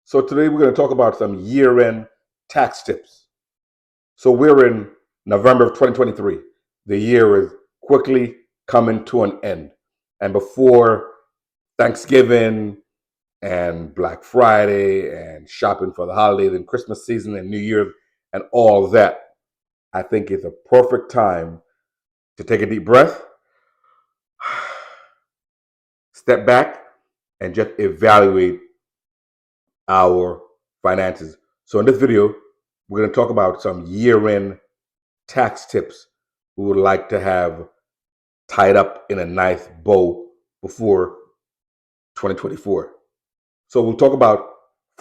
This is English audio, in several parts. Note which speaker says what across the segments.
Speaker 1: So today we're going to talk about some year-end tax tips. So we're in November of 2023. The year is quickly coming to an end. And before Thanksgiving and Black Friday and shopping for the holidays and Christmas season and New Year's and all that, I think it's a perfect time to take a deep breath, step back, and just evaluate our finances. So in this video, we're going to talk about some year-end tax tips we would like to have tied up in a nice bow before 2024. So we'll talk about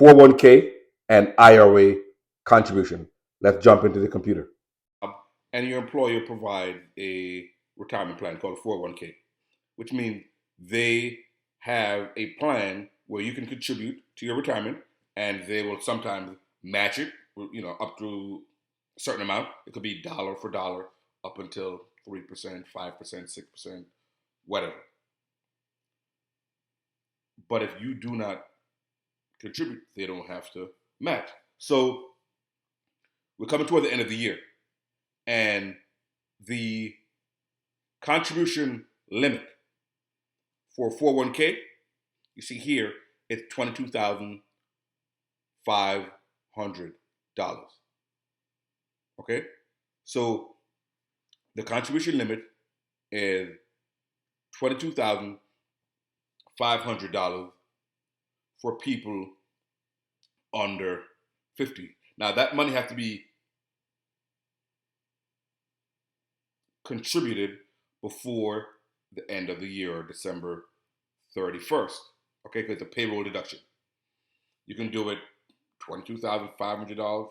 Speaker 1: 401k and IRA contribution. Let's jump into the computer. And your employer provides a retirement plan called 401k, which means they have a plan where you can contribute to your retirement and they will sometimes match it, up to a certain amount. It could be dollar for dollar up until 3%, 5%, 6%, whatever. But if you do not contribute, they don't have to match. So we're coming toward the end of the year, and the contribution limit for 401k, you see here, it's $22,500. Okay? So the contribution limit is $22,500 for people under 50. Now that money has to be contributed before the end of the year, or December 31st. Okay, because it's a payroll deduction. You can do it $22,500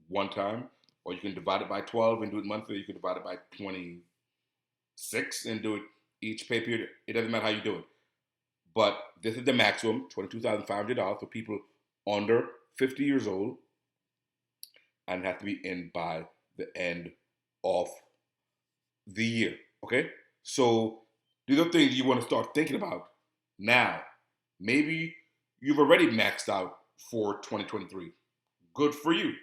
Speaker 1: one time, or you can divide it by 12 and do it monthly. You can divide it by 26 and do it each pay period. It doesn't matter how you do it. But this is the maximum, $22,500 for people under 50 years old, and have to be in by the end of the year. Okay? So these are things you want to start thinking about now. Maybe you've already maxed out for 2023. Good for you.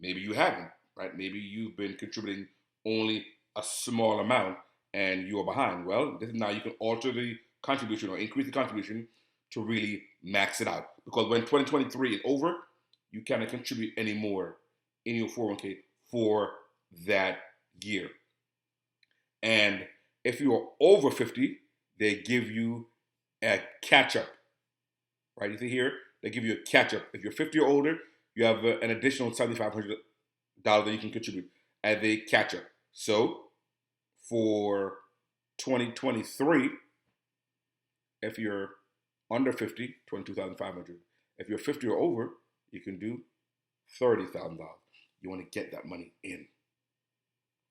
Speaker 1: Maybe you haven't, right? Maybe you've been contributing only a small amount and you're behind. Well, this is now you can alter the contribution or increase the contribution to really max it out. Because when 2023 is over, you cannot contribute any more in your 401k for that year. And if you are over 50, they give you a catch up, right? You see here, they give you a catch up. If you're 50 or older, you have an additional $7,500 that you can contribute as a catch up. So for 2023, if you're under 50, $22,500. If you're 50 or over, you can do $30,000. You want to get that money in,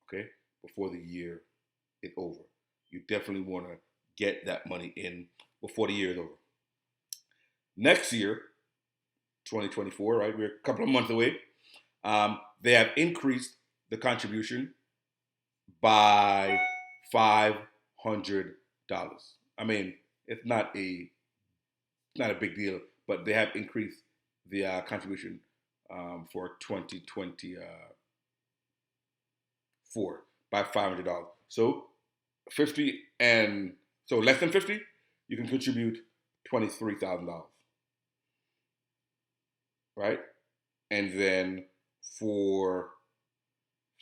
Speaker 1: okay, before the year is over. You definitely want to get that money in before the year is over. Next year, 2024, right? We're a couple of months away. They have increased the contribution by $500. I mean, it's not a big deal, but they have increased the contribution for 2024 by $500. So 50 and so less than 50, you can contribute $23,000, right? And then for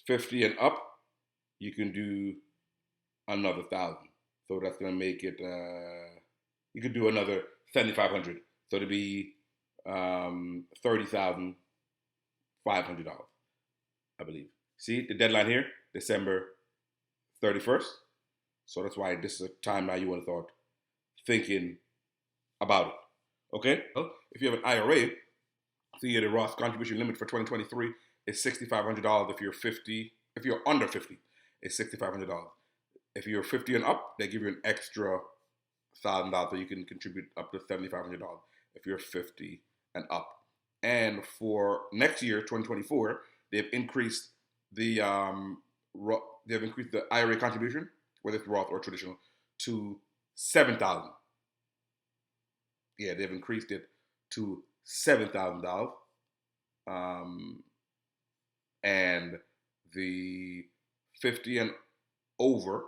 Speaker 1: 50 and up, you can do another 1,000. So that's gonna make it. You could do another 7,500. So it'd be $30,500, I believe. See the deadline here, December 31st. So that's why this is a time now you want to start thinking about it. Okay? Well, if you have an IRA, see the Roth contribution limit for 2023 is $6,500 if you're 50. If you're under 50, it's $6,500. If you're 50 and up, they give you an extra $1,000 so you can contribute up to $7,500 if you're 50 and up. And for next year, 2024, they've increased the IRA contribution, whether it's Roth or traditional, to $7,000. Yeah, they've increased it to $7,000. And the 50 and over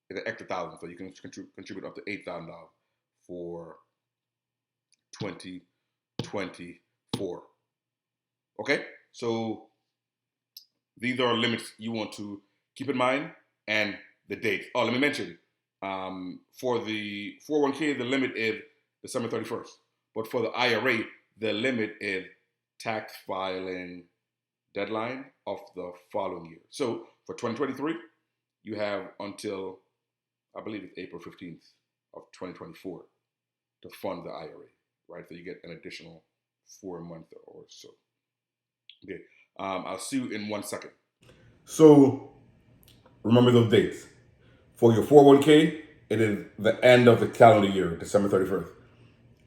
Speaker 1: is an extra thousand, so you can contribute up to $8,000 for 2024. Okay, so these are limits you want to keep in mind, and the dates. Oh, let me mention, for the 401k, the limit is December 31st. But for the IRA, the limit is tax filing deadline of the following year. So for 2023, you have until, I believe it's April 15th of 2024 to fund the IRA, right? So you get an additional 4 months or so. Okay, I'll see you in 1 second. So remember those dates. For your 401k, it is the end of the calendar year, December 31st,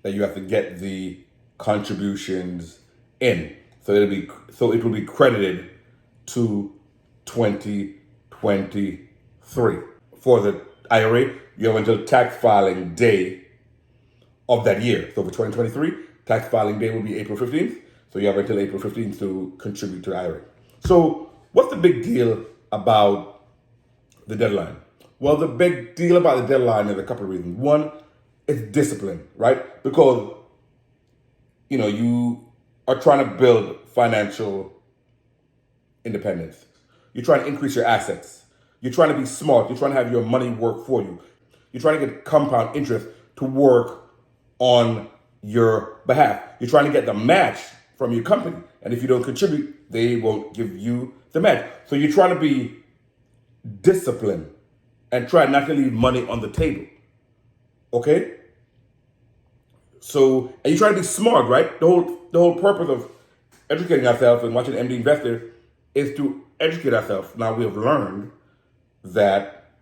Speaker 1: that you have to get the contributions in. So it will be credited to 2023. For the IRA, you have until tax filing day of that year. So for 2023, tax filing day will be April 15th. So you have until April 15th to contribute to the IRA. So what's the big deal about the deadline? Well, the big deal about the deadline is a couple of reasons. One, it's discipline, right? Because, you are trying to build financial independence. You're trying to increase your assets. You're trying to be smart. You're trying to have your money work for you. You're trying to get compound interest to work on your behalf. You're trying to get the match from your company. And if you don't contribute, they won't give you the match. So you're trying to be disciplined and try not to leave money on the table. Okay? So, and you try to be smart, right? The whole purpose of educating ourselves and watching MD Investor is to educate ourselves. Now we have learned that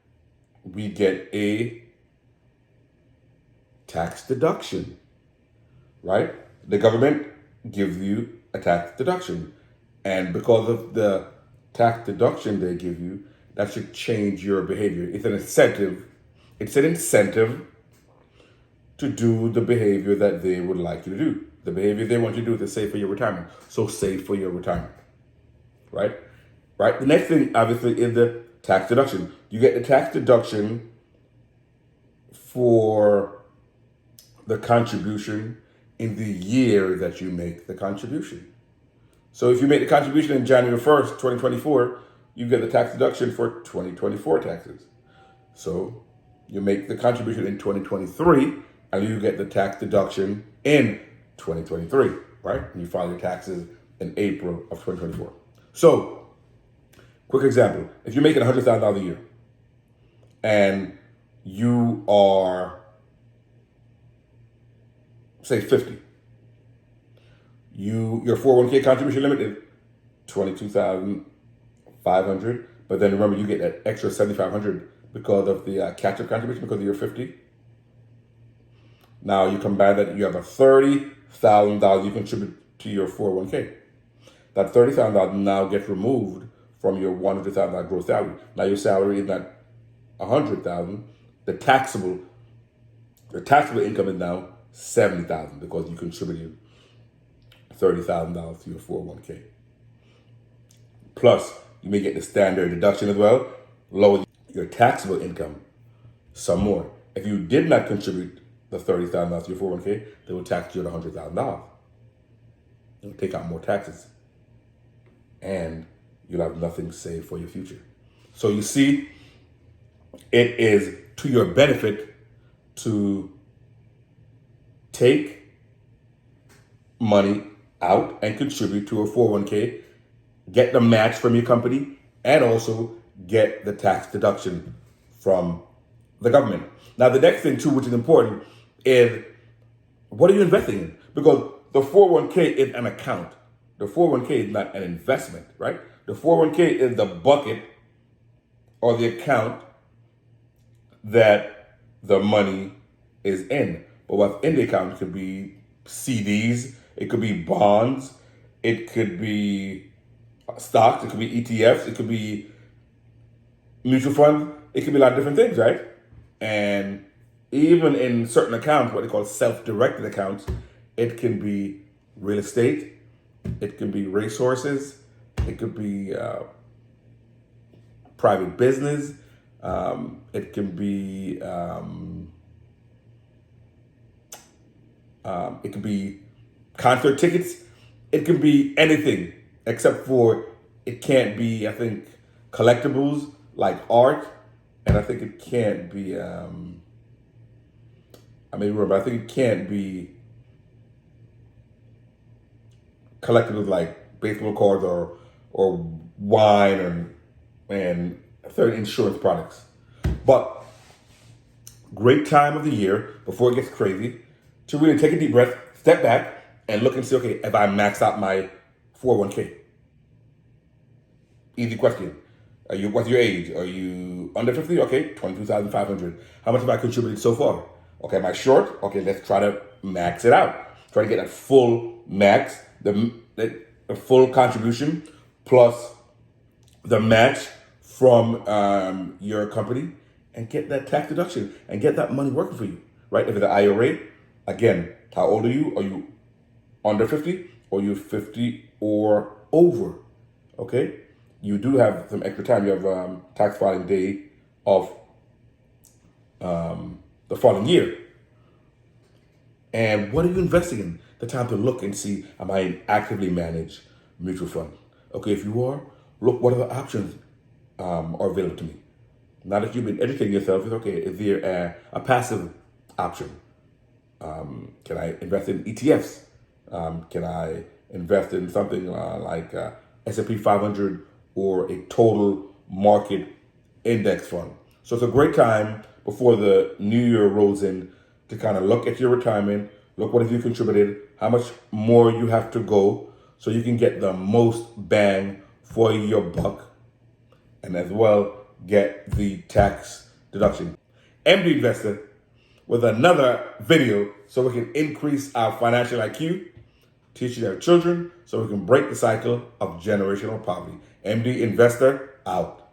Speaker 1: we get a tax deduction, right? The government gives you a tax deduction. And because of the tax deduction they give you, that should change your behavior. It's an incentive. It's an incentive to do the behavior that they would like you to do. The behavior they want you to do is to save for your retirement. So save for your retirement, right? Right. The next thing, obviously, is the tax deduction. You get the tax deduction for the contribution in the year that you make the contribution. So if you make the contribution in January 1st, 2024, you get the tax deduction for 2024 taxes. So you make the contribution in 2023 and you get the tax deduction in 2023, right? And you file your taxes in April of 2024. So, quick example. If you're making $100,000 a year and you are, say, 50, your 401k contribution limit is $22,500, but then remember you get that extra $7,500 because of the catch-up contribution because you're 50. Now you combine that, you have a $30,000 you contribute to your 401k. That $30,000 now gets removed from your $100,000 gross salary. Now your salary is not $100,000. The taxable income is now $70,000 because you contributed $30,000 to your 401k. Plus, you may get the standard deduction as well, lower your taxable income some more. If you did not contribute the $30,000 to your 401k, they will tax you at $100,000. You'll take out more taxes. And you'll have nothing saved for your future. So you see, it is to your benefit to take money out and contribute to a 401k, get the match from your company, and also get the tax deduction from the government. Now, the next thing, too, which is important, is what are you investing in? Because the 401k is an account. The 401k is not an investment, right? The 401k is the bucket or the account that the money is in. But what's in the account could be CDs, it could be bonds, it could be stocks, it could be ETFs, it could be mutual funds, it could be a lot of different things, right? And even in certain accounts, what they call self-directed accounts, it can be real estate, it can be racehorses, it could be private business, it can be concert tickets, it can be anything except for it can't be, I think, collectibles like art, and I think it can't be. I may remember. I think it can't be collectibles like baseball cards or wine and third insurance products. But great time of the year before it gets crazy to really take a deep breath, step back, and look and see, okay, if I maxed out my 401k. Easy question. What's your age? Are you under 50? Okay, 22,500. How much have I contributed so far? Okay, am I short? Okay, let's try to max it out. Try to get a full max, the full contribution plus the match from your company, and get that tax deduction and get that money working for you, right? If it's an IRA, again, how old are you? Are you under 50 or you 50 or over? Okay, you do have some extra time. You have tax filing day of the following year. And what are you investing in? The time to look and see, am I in actively managed mutual fund? Okay, if you are, look what other options are available to me. Now that you've been educating yourself, it's okay, is there a passive option? Can I invest in ETFs? Can I invest in something like S&P 500 or a total market index fund? So it's a great time before the new year rolls in to kind of look at your retirement, look what have you contributed, how much more you have to go so you can get the most bang for your buck, and as well get the tax deduction. MD Investor with another video so we can increase our financial IQ, teaching our children so we can break the cycle of generational poverty. MD Investor out.